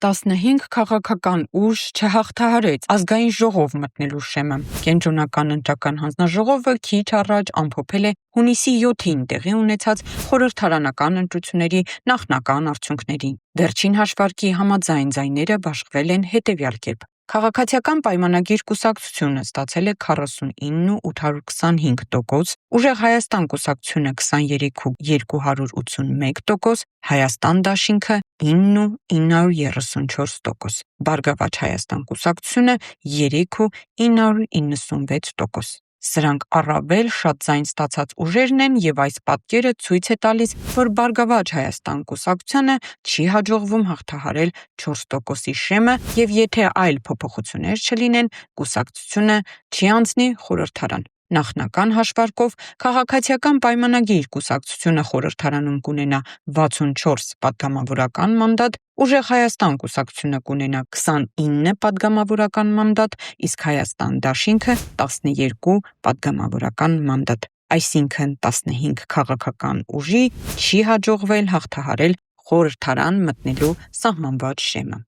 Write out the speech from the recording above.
15 քաղաքական ուժ չհաղթահարեց ազգային ժողով մտնելու շեմը։ Կենտրոնական ընտրական հանձնաժողովը քիչ առաջ ամփոփել է հունիսի 7-ին տեղի ունեցած խորհրդարանական ընտրությունների նախնական արդյունքներին։ Վերջին հաշվարկի համաձայն ձայները բաշխվել են հետևյալ կերպ. Քաղաքացիական պայմանագիր կուսակցությունը ստացել է 49,825%, Ուժեղ Հայաստան կուսակցությունը 23,281%, Հայաստան դաշինքը 9,934%, Բարգավաճ Հայաստան կուսակցությունը 3,996%։ Սրանք առավել շատ ձայն ստացած ուժերն են եւ այս պատկերը ցույց է տալիս, որ Բարգավաճ Հայաստան կուսակցությանը չի հաջողվում հաղթահարել 4%-ի շեմը եւ եթե այլ փոփոխություններ չլինեն, կուսակցությունը չի անցնի խորհրդարան։ Նախնական հաշվարկով քաղաքացիական պայմանագիր կուսակցությունը խորհրդարանում կունենա 64 պատգամավորական մանդատ, Ուժեղ Հայաստան կուսակցությունը կունենա 29 պատգամավորական մանդատ, իսկ Հայաստան դաշինքը 12 պատգամավորական մանդատ։ Այսինքն 15 քաղաքական ուժի չի հաջողվել հաղթահարել խորհրդարան մտնելու սահմանված շեմը։